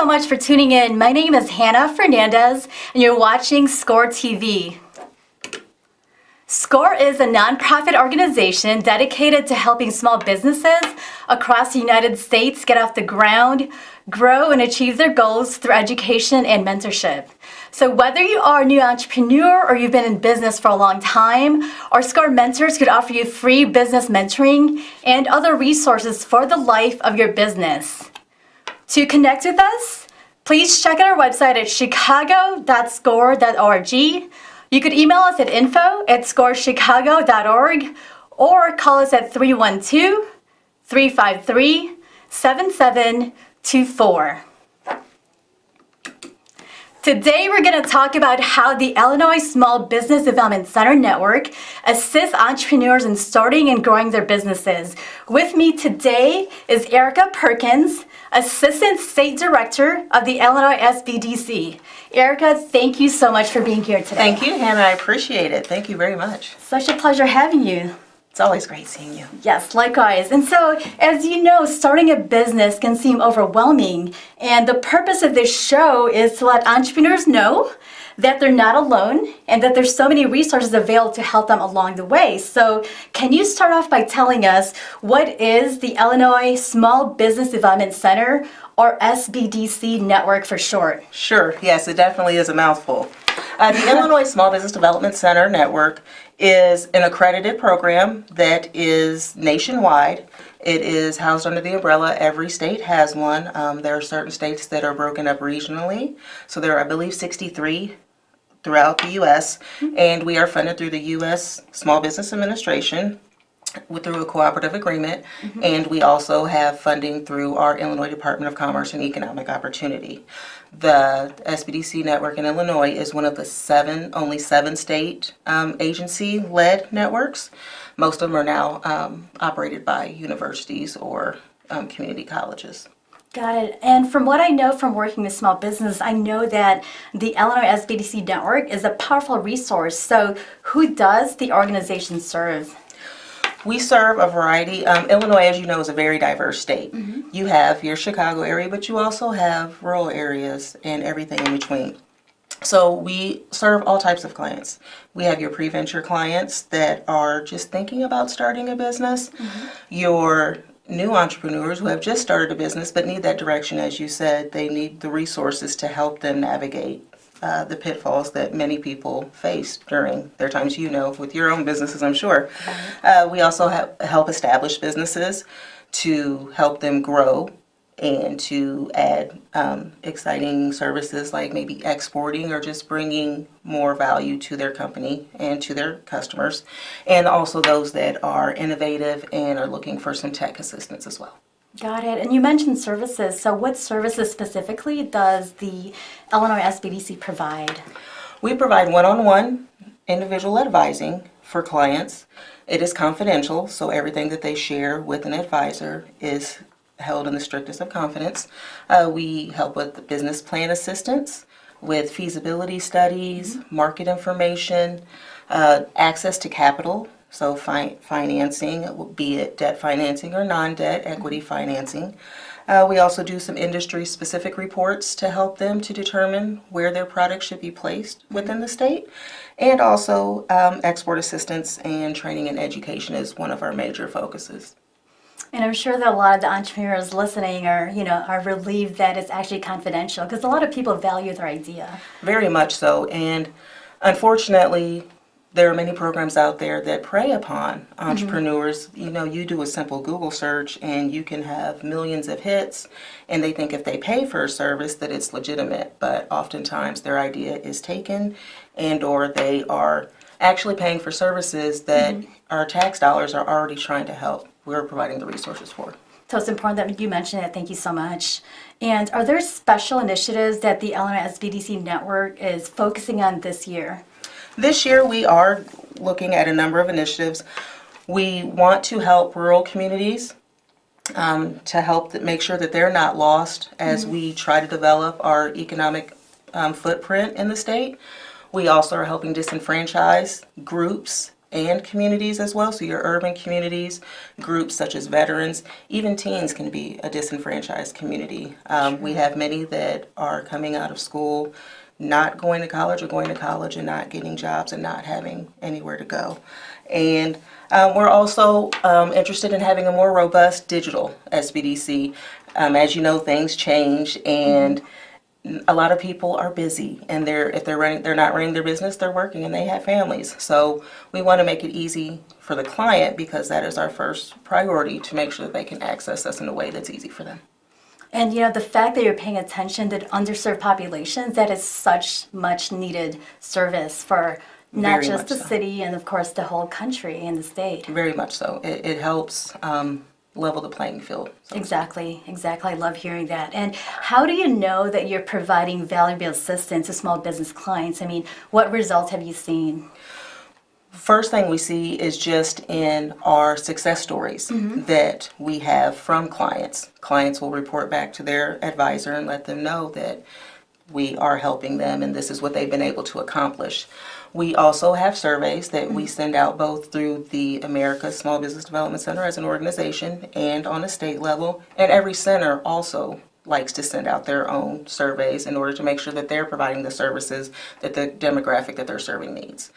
so much for tuning in. My name is Hannah Fernandez, and you're watching SCORE TV. SCORE is a nonprofit organization dedicated to helping small businesses across the United States get off the ground, grow, and achieve their goals through education and mentorship. So whether you are a new entrepreneur or you've been in business for a long time, our SCORE mentors could offer you free business mentoring and other resources for the life of your business. To connect with us, please check out our website at chicago.score.org. You could email us at info@scorechicago.org or call us at 312-353-7724. Today we're going to talk about how the Illinois Small Business Development Center Network assists entrepreneurs in starting and growing their businesses. With me today is Erica Perkins, Assistant State Director of the Illinois SBDC. Erica, thank you so much for being here today. Thank you, Hannah. I appreciate it. Thank you very much. Such a pleasure having you. It's always great seeing you. Yes, likewise. And so, as you know, starting a business can seem overwhelming. And the purpose of this show is to let entrepreneurs know that they're not alone and that there's so many resources available to help them along the way. So can you start off by telling us what is the Illinois Small Business Development Center, or SBDC network for short? Sure. Yes, it definitely is a mouthful. The Illinois Small Business Development Center Network is an accredited program that is nationwide. It is housed under the umbrella. Every state has one. There are certain states that are broken up regionally. So there are, I believe, 63 throughout the U.S. And we are funded through the U.S. Small Business Administration through a cooperative agreement, and we also have funding through our Illinois Department of Commerce and Economic Opportunity. The SBDC network in Illinois is one of the only seven state agency-led networks. Most of them are now operated by universities or community colleges. Got it. And from what I know from working with small business, I know that the Illinois SBDC network is a powerful resource. So who does the organization serve? We serve a variety. Illinois, as you know, is a very diverse state. You have your Chicago area, but you also have rural areas and everything in between. So we serve all types of clients. We have your pre-venture clients that are just thinking about starting a business, your new entrepreneurs who have just started a business but need that direction. As you said, they need the resources to help them navigate the pitfalls that many people face during their times, with your own businesses, I'm sure. We also help establish businesses to help them grow and to add exciting services like maybe exporting or just bringing more value to their company and to their customers. And also those that are innovative and are looking for some tech assistance as well. Got it. And you mentioned services. So what services specifically does the Illinois SBDC provide? We provide one-on-one individual advising for clients. It is confidential, so everything that they share with an advisor is held in the strictest of confidence. We help with business plan assistance, with feasibility studies, market information, access to capital. So financing, be it debt financing or non-debt, equity financing. We also do some industry-specific reports to help them to determine where their products should be placed within the state. And also export assistance and training and education is one of our major focuses. And I'm sure that a lot of the entrepreneurs listening are relieved that it's actually confidential, because a lot of people value their idea. Very much so. And unfortunately, there are many programs out there that prey upon entrepreneurs. You do a simple Google search and you can have millions of hits, and they think if they pay for a service that it's legitimate, but oftentimes their idea is taken and or they are actually paying for services that our tax dollars are already trying to help. We're providing the resources for. So it's important that you mention it. Thank you so much. And are there special initiatives that the Illinois SBDC network is focusing on this year? This year we are looking at a number of initiatives. We want to help rural communities to help make sure that they're not lost as we try to develop our economic footprint in the state. We also are helping disenfranchise groups and communities as well. So your urban communities, groups such as veterans, even teens can be a disenfranchised community. We have many that are coming out of school, not going to college or going to college and not getting jobs and not having anywhere to go. And we're also interested in having a more robust digital SBDC. As you know, things change, and a lot of people are busy, and they're not running their business, they're working and they have families. So we want to make it easy for the client, because that is our first priority, to make sure that they can access us in a way that's easy for them. And the fact that you're paying attention to underserved populations, that is such much needed service for not Very just much the so. city and of course the whole country and the state. Very much so. It helps level the playing field. So Exactly. I love hearing that. And how do you know that you're providing valuable assistance to small business clients? I mean, what results have you seen? first thing we see is just in our success stories that we have from clients. Clients will report back to their advisor and let them know that we are helping them and this is what they've been able to accomplish. We also have surveys that we send out both through the America's Small Business Development Center as an organization and on a state level. And every center also likes to send out their own surveys in order to make sure that they're providing the services that the demographic that they're serving needs.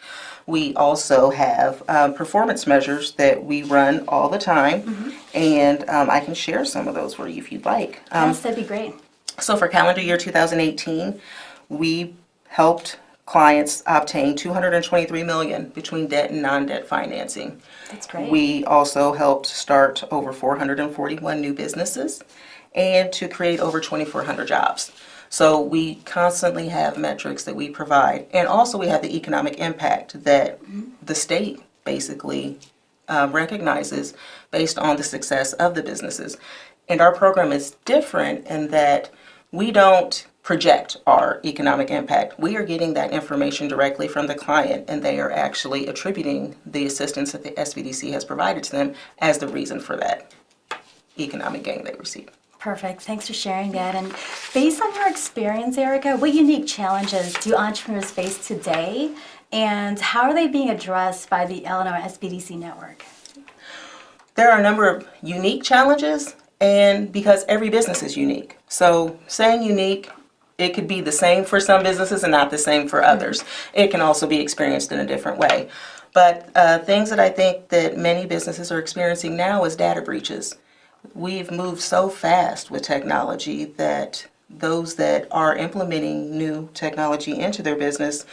We also have performance measures that we run all the time, and I can share some of those for you if you'd like. Yes, that'd be great. So for calendar year 2018, we helped clients obtain $223 million between debt and non-debt financing. That's great. We also helped start over 441 new businesses and to create over 2,400 jobs. So we constantly have metrics that we provide. And also we have the economic impact that the state basically recognizes based on the success of the businesses. And our program is different in that we don't project our economic impact. We are getting that information directly from the client, and they are actually attributing the assistance that the SBDC has provided to them as the reason for that economic gain they receive. Perfect. Thanks for sharing that. And based on your experience, Erica, what unique challenges do entrepreneurs face today, and how are they being addressed by the Illinois SBDC network? There are a number of unique challenges, and because every business is unique. So saying unique, it could be the same for some businesses and not the same for others. It can also be experienced in a different way. But things that I think that many businesses are experiencing now is data breaches. We've moved so fast with technology that those that are implementing new technology into their business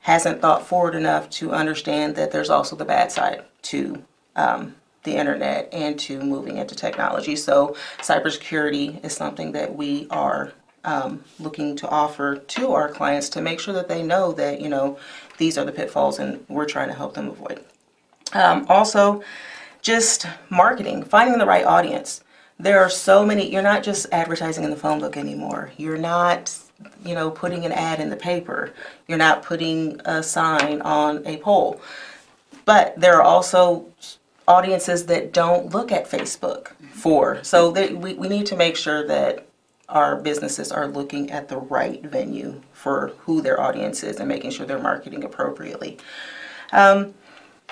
hasn't thought forward enough to understand that there's also the bad side to the internet and to moving into technology. So cybersecurity is something that we are looking to offer to our clients to make sure that they know that, you know, these are the pitfalls and we're trying to help them avoid. Also, just marketing, finding the right audience. There are so many, you're not just advertising in the phone book anymore. You're not, you know, putting an ad in the paper. You're not putting a sign on a pole. But there are also audiences that don't look at Facebook so we need to make sure that our businesses are looking at the right venue for who their audience is and making sure they're marketing appropriately.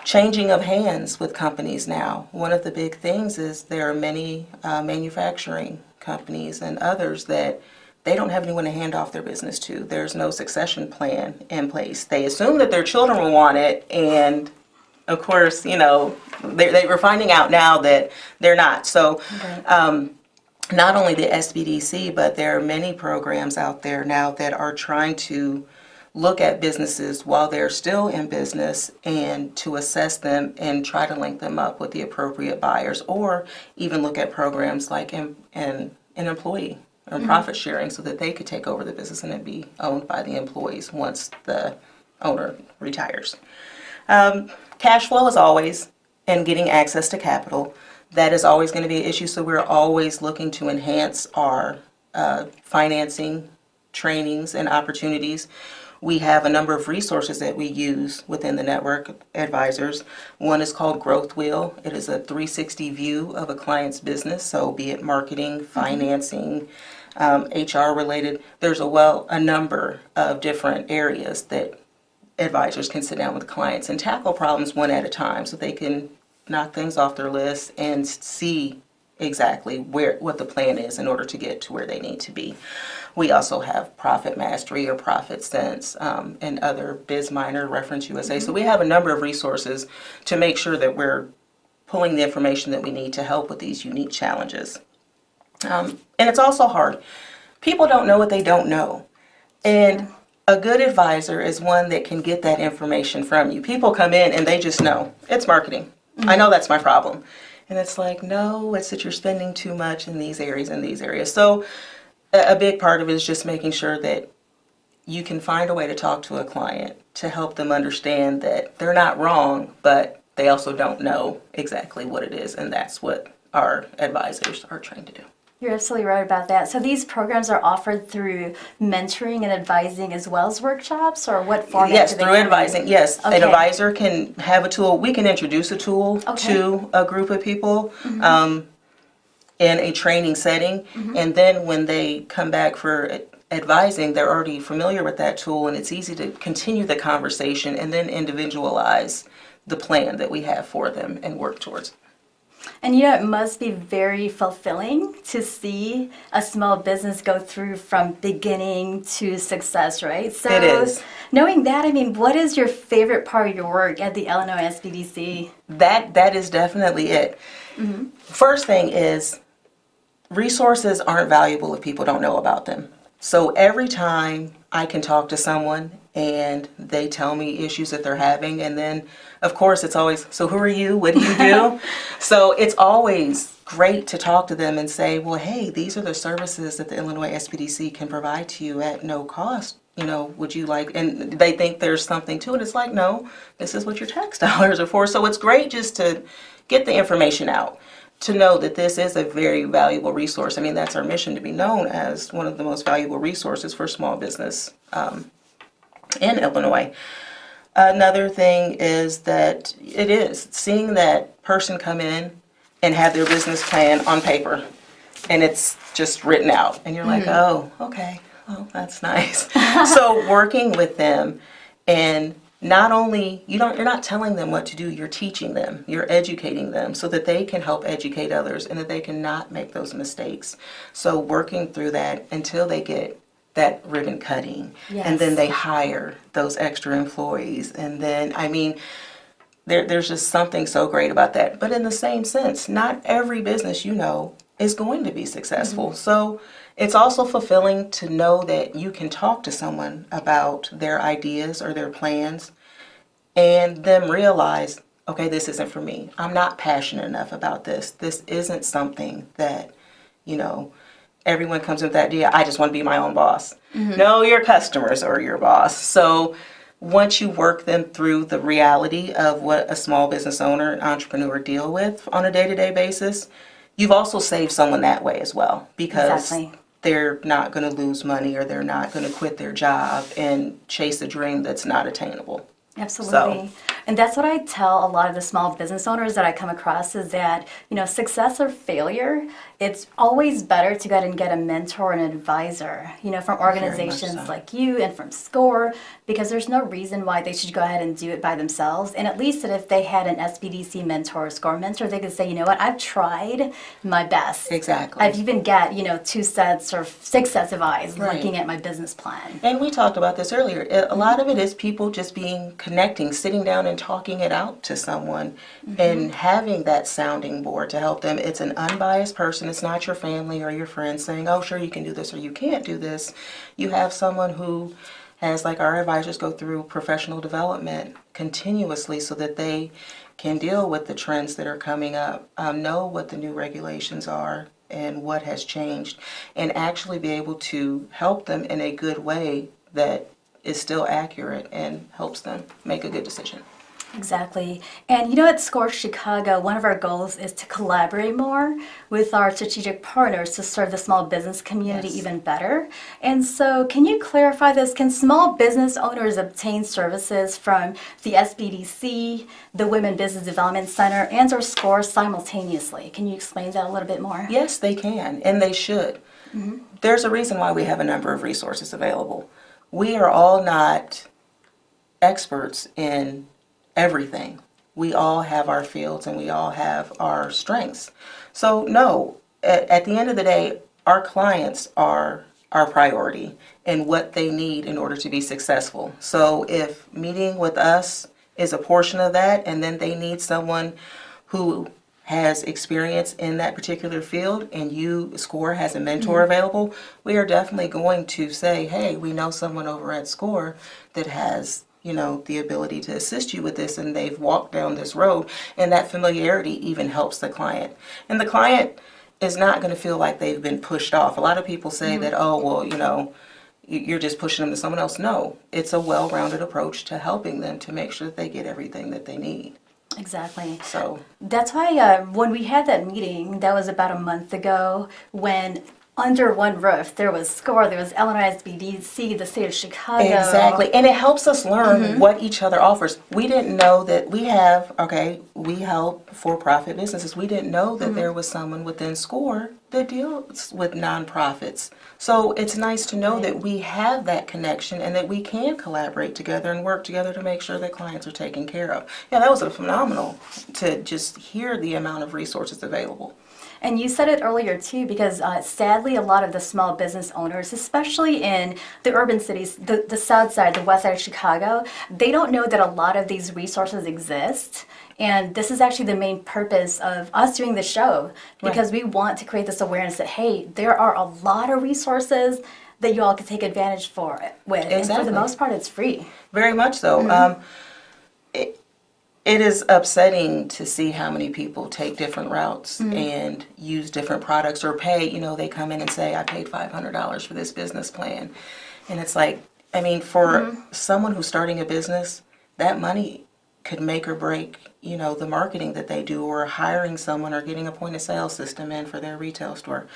Changing of hands with companies now. One of the big things is there are many manufacturing companies and others that they don't have anyone to hand off their business to. There's no succession plan in place. They assume that their children will want it, and of course, you know, they were finding out now that they're not. So not only the SBDC, but there are many programs out there now that are trying to look at businesses while they're still in business and to assess them and try to link them up with the appropriate buyers, or even look at programs like an employee or profit sharing so that they could take over the business and it be owned by the employees once the owner retires. Cash flow is always, and getting access to capital, that is always going to be an issue. So we're always looking to enhance our financing, trainings, and opportunities. We have a number of resources that we use within the network advisors. One is called Growth Wheel. It is a 360 view of a client's business, so be it marketing, financing, HR related. There's a number of different areas that advisors can sit down with clients and tackle problems one at a time so they can knock things off their list and see exactly what the plan is in order to get to where they need to be. We also have Profit Mastery or Profit Sense and other BizMiner, Reference USA. So we have a number of resources to make sure that we're pulling the information that we need to help with these unique challenges. And it's also hard. People don't know what they don't know. And a good advisor is one that can get that information from you. People come in and they just know, it's marketing. I know that's my problem. And it's like, no, it's that you're spending too much in these areas and these areas. So a big part of it is just making sure that you can find a way to talk to a client to help them understand that they're not wrong, but they also don't know exactly what it is. And that's what our advisors are trying to do. You're absolutely right about that. So these programs are offered through mentoring and advising as well as workshops, or what format? Yes, do they through come in? advising. Yes, Okay. an advisor can have a tool. We can introduce a tool to a group of people in a training setting, and then when they come back for advising, they're already familiar with that tool, and it's easy to continue the conversation and then individualize the plan that we have for them and work towards. And you know, it must be very fulfilling to see a small business go through from beginning to success, right? So It is. Knowing that, I mean, what is your favorite part of your work at the Illinois SBDC? That is definitely it. First thing is, resources aren't valuable if people don't know about them. So every time I can talk to someone and they tell me issues that they're having, and then of course it's always, so who are you? What do you do? So it's always great to talk to them and say, well, hey, these are the services that the Illinois SBDC can provide to you at no cost. You know, would you like, and they think there's something to it. It's like, no, this is what your tax dollars are for. So it's great just to get the information out, to know that this is a very valuable resource. I mean, that's our mission, to be known as one of the most valuable resources for small business in Illinois. Another thing is that it is seeing that person come in and have their business plan on paper, and it's just written out, and you're like, oh, okay, well, that's nice. So working with them, and not only, you're not telling them what to do, you're teaching them, you're educating them so that they can help educate others and that they can not make those mistakes. So working through that until they get that ribbon cutting, and then they hire those extra employees, and then, I mean, there's just something so great about that. But in the same sense, not every business, you know, is going to be successful. So it's also fulfilling to know that you can talk to someone about their ideas or their plans and them realize, okay, this isn't for me. I'm not passionate enough about this. This isn't something that, you know, everyone comes with that idea, I just want to be my own boss. No, your customers are your boss. So once you work them through the reality of what a small business owner and entrepreneur deal with on a day-to-day basis, you've also saved someone that way as well, because they're not going to lose money, or they're not going to quit their job and chase a dream that's not attainable. Absolutely. And that's what I tell a lot of the small business owners that I come across, is that, you know, success or failure, it's always better to go ahead and get a mentor and an advisor, you know, from organizations like you and from SCORE, because there's no reason why they should go ahead and do it by themselves. And at least that if they had an SBDC mentor or SCORE mentor, they could say, you know what, I've tried my best. Exactly. I've even got, you know, 2 sets or 6 sets of eyes looking at my business plan. And we talked about this earlier. A lot of it is people just connecting, sitting down and talking it out to someone, and having that sounding board to help them. It's an unbiased person. It's not your family or your friends saying, oh, sure, you can do this or you can't do this. You have someone who has, like our advisors, go through professional development continuously so that they can deal with the trends that are coming up, know what the new regulations are and what has changed, and actually be able to help them in a good way that is still accurate and helps them make a good decision. Exactly. And you know, at SCORE Chicago, one of our goals is to collaborate more with our strategic partners to serve the small business community even better. And so can you clarify this? Can small business owners obtain services from the SBDC, the Women Business Development Center, and or SCORE simultaneously? Can you explain that a little bit more? Yes, they can, and they should. There's a reason why we have a number of resources available. We are all not experts in everything. We all have our fields and we all have our strengths. So no, at the end of the day, our clients are our priority and what they need in order to be successful. So if meeting with us is a portion of that, and then they need someone who has experience in that particular field, and SCORE has a mentor available, we are definitely going to say, hey, we know someone over at SCORE that has, the ability to assist you with this, and they've walked down this road, and that familiarity even helps the client. And the client is not going to feel like they've been pushed off. A lot of people say that, oh, well, you're just pushing them to someone else. No, it's a well-rounded approach to helping them to make sure that they get everything that they need. Exactly. So that's why when we had that meeting, that was about a month ago, when under one roof there was SCORE, there was Illinois SBDC, the state of Chicago. exactly, and it helps us learn what each other offers. We didn't know that we help for-profit businesses. We didn't know that there was someone within SCORE that deals with nonprofits. So it's nice to know that we have that connection and that we can collaborate together and work together to make sure that clients are taken care of. Yeah, that was phenomenal to just hear the amount of resources available. And you said it earlier too, because sadly, a lot of the small business owners, especially in the urban cities, the south side, the west side of Chicago, they don't know that a lot of these resources exist. And this is actually the main purpose of us doing the show, because we want to create this awareness that, hey, there are a lot of resources that you all can take advantage with. Exactly. And for the most part, it's free. Very much so. It is upsetting to see how many people take different routes and use different products or pay, they come in and say, I paid $500 for this business plan. And it's like, for someone who's starting a business, that money could make or break, the marketing that they do, or hiring someone, or getting a point of sale system in for their retail store.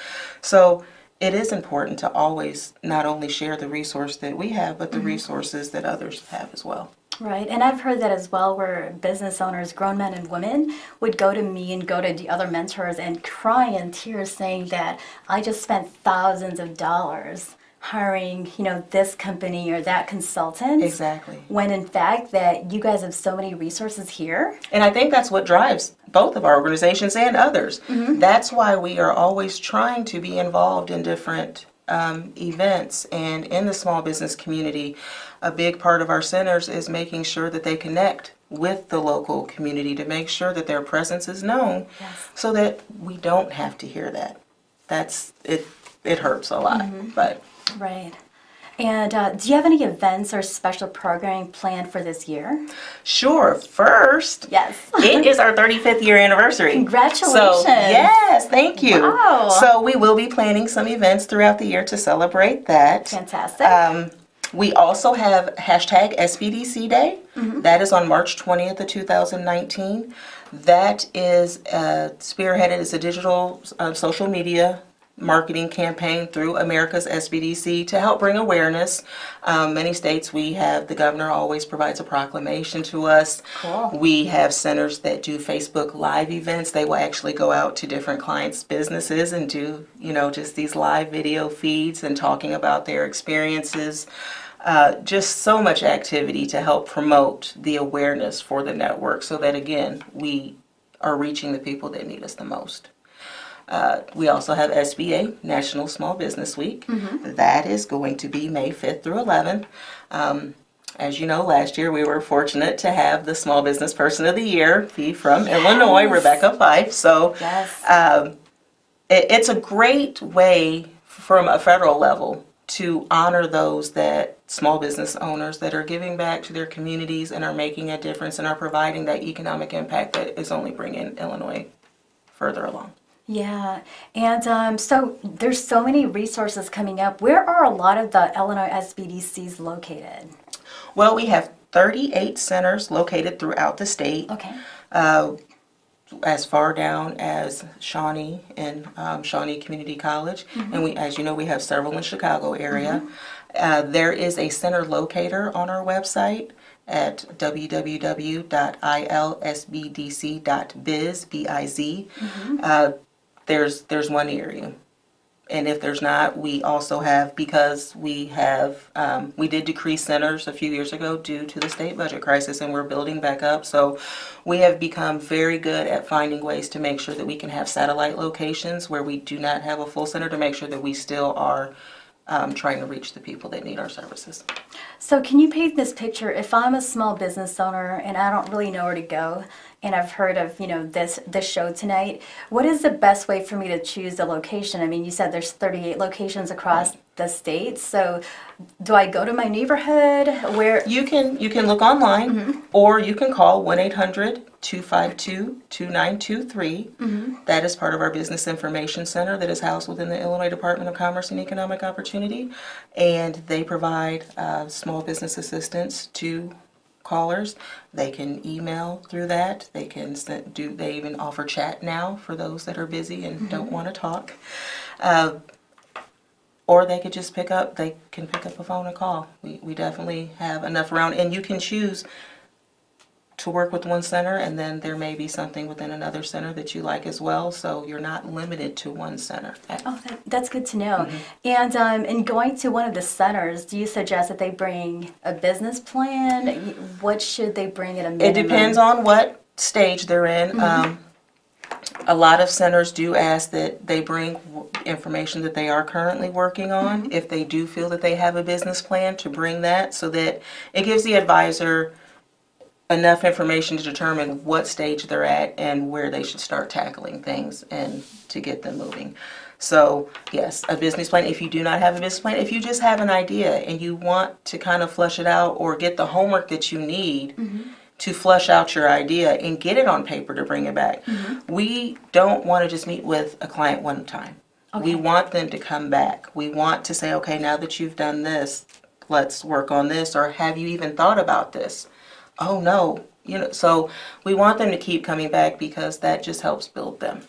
So it is important to always not only share the resource that we have, but the resources that others have as well. Right, and I've heard that as well, where business owners, grown men and women, would go to me and go to the other mentors and cry in tears saying that I just spent thousands of dollars hiring, this company or that consultant. Exactly. When in fact that you guys have so many resources here. And I think that's what drives both of our organizations and others. That's why we are always trying to be involved in different events and in the small business community. A big part of our centers is making sure that they connect with the local community to make sure that their presence is known, so that we don't have to hear that. That's it. It hurts a lot, but right. And do you have any events or special programming planned for this year? Sure. First, yes, it is our 35th year anniversary. Congratulations. So, yes, thank you. Wow. So we will be planning some events throughout the year to celebrate that. Fantastic. We also have hashtag SBDC Day. That is on March 20th of 2019. That is spearheaded as a digital social media marketing campaign through America's SBDC to help bring awareness. Many states, we have, the governor always provides a proclamation to us. Cool. We have centers that do Facebook Live events. They will actually go out to different clients' businesses and do, just these live video feeds and talking about their experiences. Just so much activity to help promote the awareness for the network, so that, again, we are reaching the people that need us the most. We also have SBA, National Small Business Week. That is going to be May 5th through 11th. As you know, last year we were fortunate to have the Small Business Person of the Year be from Illinois, Rebecca Fife. So it's a great way from a federal level to honor those small business owners that are giving back to their communities and are making a difference and are providing that economic impact that is only bringing Illinois further along. Yeah, and so there's so many resources coming up. Where are a lot of the Illinois SBDCs located? Well, we have 38 centers located throughout the state. Okay. As far down as Shawnee and Shawnee Community College. And we, as you know, we have several in Chicago area. There is a center locator on our website at www.ilsbdc.biz, B-I-Z. There's one near you. And if there's not, we also have, because we did decrease centers a few years ago due to the state budget crisis, and we're building back up. So we have become very good at finding ways to make sure that we can have satellite locations where we do not have a full center, to make sure that we still are trying to reach the people that need our services. So can you paint this picture? If I'm a small business owner and I don't really know where to go, and I've heard of, this show tonight, what is the best way for me to choose the location? I mean, you said there's 38 locations across the state. So do I go to my neighborhood? Where You can look online, or you can call 1-800-252-2923. That is part of our Business Information Center that is housed within the Illinois Department of Commerce and Economic Opportunity, and they provide small business assistance to callers. They can email through that. They can they even offer chat now for those that are busy and don't want to talk. Or they could just pick up a phone and call. We definitely have enough around, and you can choose to work with one center, and then there may be something within another center that you like as well, so you're not limited to one center. Oh, that's good to know. And in going to one of the centers, do you suggest that they bring a business plan? What should they bring at a minimum? It depends on what stage they're in. A lot of centers do ask that they bring information that they are currently working on. If they do feel that they have a business plan, to bring that, so that it gives the advisor enough information to determine what stage they're at and where they should start tackling things and to get them moving. So yes, a business plan. If you do not have a business plan, if you just have an idea and you want to kind of flesh it out, or get the homework that you need to flesh out your idea and get it on paper to bring it back. We don't want to just meet with a client one time. We want them to come back. We want to say, okay, now that you've done this, let's work on this, or have you even thought about this? Oh no, so we want them to keep coming back, because that just helps build them.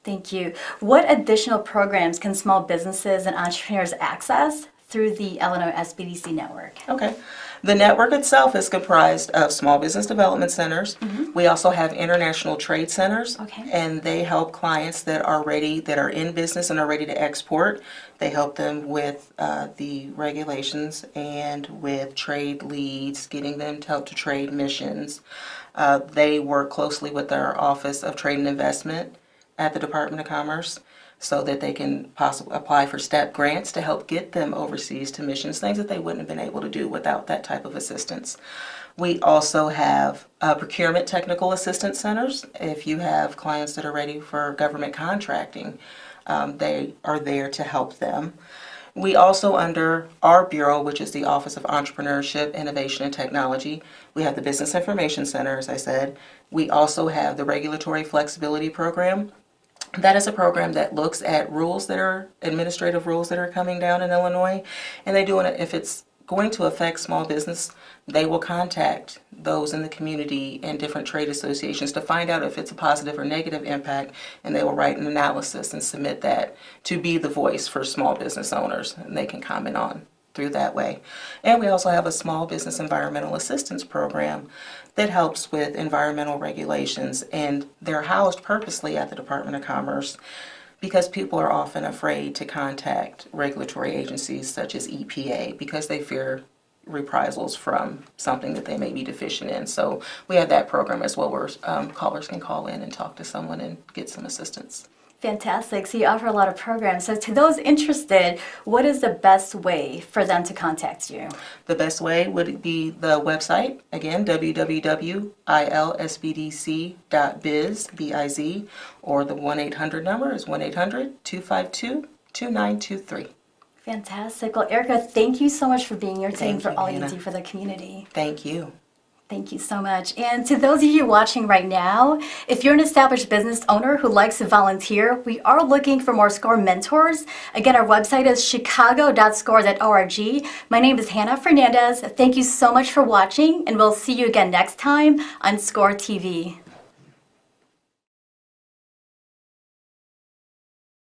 Thank you. What additional programs can small businesses and entrepreneurs access through the Illinois SBDC network? Okay. The network itself is comprised of small business development centers. We also have international trade centers, and they help clients that are in business and are ready to export. They help them with the regulations and with trade leads, getting them to help to trade missions. They work closely with our Office of Trade and Investment at the Department of Commerce, so that they can possibly apply for STEP grants to help get them overseas to missions, things that they wouldn't have been able to do without that type of assistance. We also have procurement technical assistance centers. If you have clients that are ready for government contracting, they are there to help them. We also, under our bureau, which is the Office of Entrepreneurship, Innovation, and Technology, we have the Business Information Center, as I said. We also have the Regulatory Flexibility Program. That is a program that looks at administrative rules that are coming down in Illinois, and they do it if it's going to affect small business. They will contact those in the community and different trade associations to find out if it's a positive or negative impact, and they will write an analysis and submit that to be the voice for small business owners, and they can comment on through that way. And we also have a small business environmental assistance program that helps with environmental regulations, and they're housed purposely at the Department of Commerce, because people are often afraid to contact regulatory agencies such as EPA because they fear reprisals from something that they may be deficient in. So we have that program as well, where callers can call in and talk to someone and get some assistance. Fantastic. So you offer a lot of programs. So to those interested, what is the best way for them to contact you? The best way would be the website, again, www.ilsbdc.biz, B-I-Z, or the 1-800 number is 1-800-252-2923. Fantastic. Well, Erica, thank you so much for being here today and for all Hannah. you do for the community. Thank you. Thank you so much. And to those of you watching right now, if you're an established business owner who likes to volunteer, we are looking for more SCORE mentors. Again, our website is chicago.scores.org. My name is Hannah Fernandez. Thank you so much for watching, and we'll see you again next time on SCORE TV.